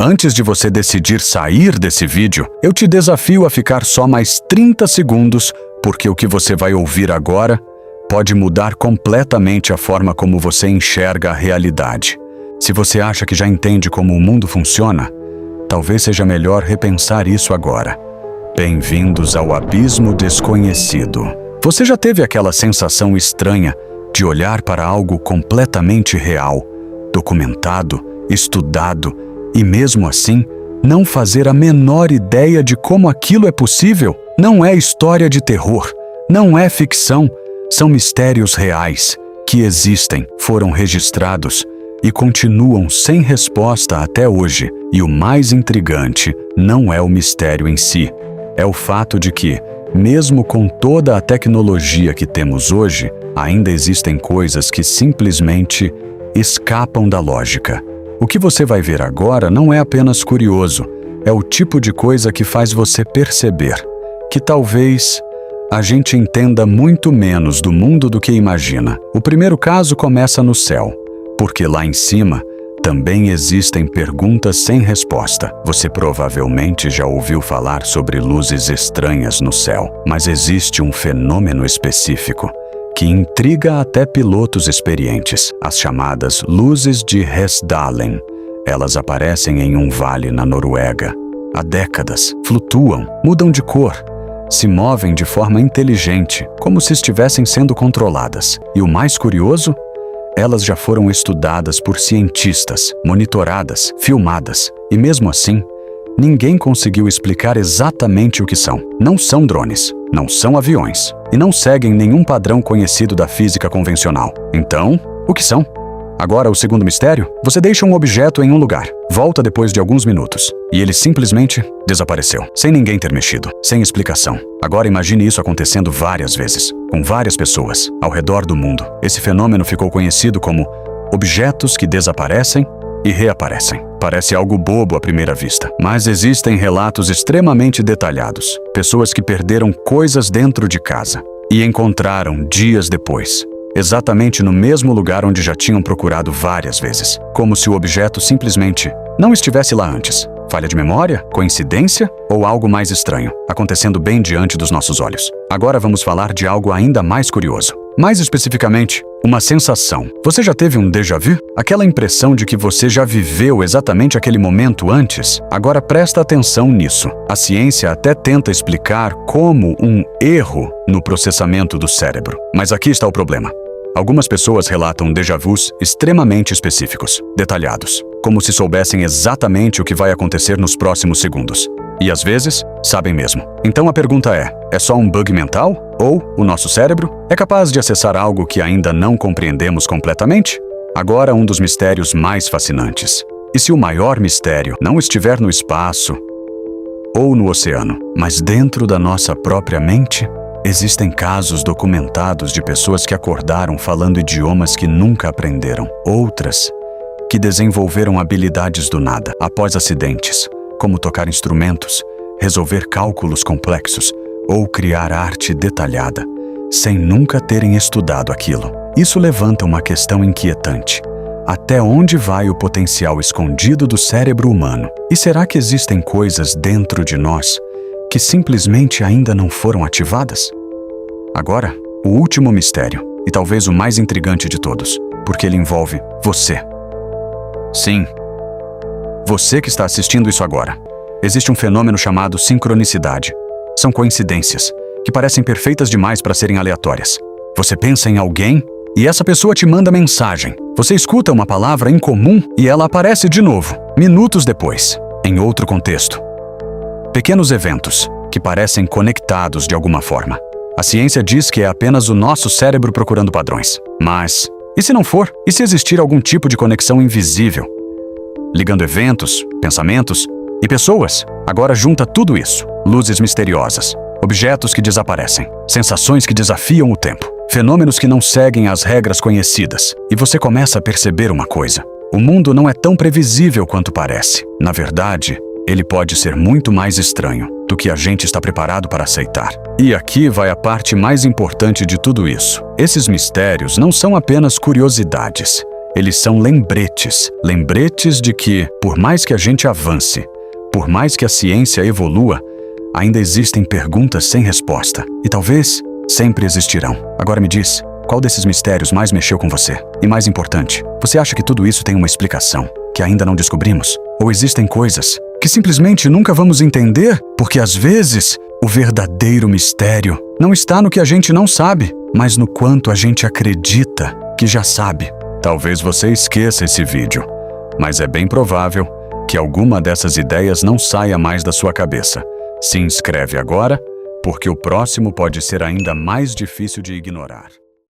Antes de você decidir sair desse vídeo, eu te desafio a ficar só mais 30 segundos, porque o que você vai ouvir agora pode mudar completamente a forma como você enxerga a realidade. Se você acha que já entende como o mundo funciona, talvez seja melhor repensar isso agora. Bem-vindos ao abismo desconhecido. Você já teve aquela sensação estranha de olhar para algo completamente real, documentado, estudado, e mesmo assim, não fazer a menor ideia de como aquilo é possível? Não é história de terror, não é ficção, são mistérios reais que existem, foram registrados e continuam sem resposta até hoje. E o mais intrigante não é o mistério em si, é o fato de que, mesmo com toda a tecnologia que temos hoje, ainda existem coisas que simplesmente escapam da lógica. O que você vai ver agora não é apenas curioso, é o tipo de coisa que faz você perceber que talvez a gente entenda muito menos do mundo do que imagina. O primeiro caso começa no céu, porque lá em cima também existem perguntas sem resposta. Você provavelmente já ouviu falar sobre luzes estranhas no céu, mas existe um fenômeno específico que intriga até pilotos experientes, as chamadas luzes de Hessdalen. Elas aparecem em um vale na Noruega. Há décadas, flutuam, mudam de cor, se movem de forma inteligente, como se estivessem sendo controladas. E o mais curioso? Elas já foram estudadas por cientistas, monitoradas, filmadas, e mesmo assim, ninguém conseguiu explicar exatamente o que são. Não são drones, não são aviões, e não seguem nenhum padrão conhecido da física convencional. Então, o que são? Agora, o segundo mistério: você deixa um objeto em um lugar, volta depois de alguns minutos, e ele simplesmente desapareceu, sem ninguém ter mexido, sem explicação. Agora imagine isso acontecendo várias vezes, com várias pessoas, ao redor do mundo. Esse fenômeno ficou conhecido como objetos que desaparecem e reaparecem. Parece algo bobo à primeira vista, mas existem relatos extremamente detalhados. Pessoas que perderam coisas dentro de casa e encontraram dias depois, exatamente no mesmo lugar onde já tinham procurado várias vezes, como se o objeto simplesmente não estivesse lá antes. Falha de memória? Coincidência? Ou algo mais estranho, acontecendo bem diante dos nossos olhos? Agora vamos falar de algo ainda mais curioso. Mais especificamente, uma sensação. Você já teve um déjà vu? Aquela impressão de que você já viveu exatamente aquele momento antes? Agora presta atenção nisso. A ciência até tenta explicar como um erro no processamento do cérebro. Mas aqui está o problema. Algumas pessoas relatam déjà vus extremamente específicos, detalhados, como se soubessem exatamente o que vai acontecer nos próximos segundos. E às vezes, sabem mesmo. Então a pergunta é só um bug mental? Ou o nosso cérebro é capaz de acessar algo que ainda não compreendemos completamente? Agora, um dos mistérios mais fascinantes. E se o maior mistério não estiver no espaço ou no oceano, mas dentro da nossa própria mente? Existem casos documentados de pessoas que acordaram falando idiomas que nunca aprenderam. Outras que desenvolveram habilidades do nada após acidentes, como tocar instrumentos, resolver cálculos complexos ou criar arte detalhada, sem nunca terem estudado aquilo. Isso levanta uma questão inquietante. Até onde vai o potencial escondido do cérebro humano? E será que existem coisas dentro de nós que simplesmente ainda não foram ativadas? Agora, o último mistério, e talvez o mais intrigante de todos, porque ele envolve você. Sim, você que está assistindo isso agora. Existe um fenômeno chamado sincronicidade. São coincidências que parecem perfeitas demais para serem aleatórias. Você pensa em alguém e essa pessoa te manda mensagem. Você escuta uma palavra incomum e ela aparece de novo, minutos depois, em outro contexto. Pequenos eventos que parecem conectados de alguma forma. A ciência diz que é apenas o nosso cérebro procurando padrões. Mas, e se não for? E se existir algum tipo de conexão invisível? Ligando eventos, pensamentos e pessoas? Agora junta tudo isso. Luzes misteriosas, objetos que desaparecem, sensações que desafiam o tempo, fenômenos que não seguem as regras conhecidas. E você começa a perceber uma coisa. O mundo não é tão previsível quanto parece. Na verdade, ele pode ser muito mais estranho do que a gente está preparado para aceitar. E aqui vai a parte mais importante de tudo isso. Esses mistérios não são apenas curiosidades. Eles são lembretes. Lembretes de que, por mais que a gente avance, por mais que a ciência evolua, ainda existem perguntas sem resposta. E talvez sempre existirão. Agora me diz, qual desses mistérios mais mexeu com você? E mais importante, você acha que tudo isso tem uma explicação que ainda não descobrimos? Ou existem coisas que simplesmente nunca vamos entender, porque às vezes o verdadeiro mistério não está no que a gente não sabe, mas no quanto a gente acredita que já sabe. Talvez você esqueça esse vídeo, mas é bem provável que alguma dessas ideias não saia mais da sua cabeça. Se inscreve agora, porque o próximo pode ser ainda mais difícil de ignorar.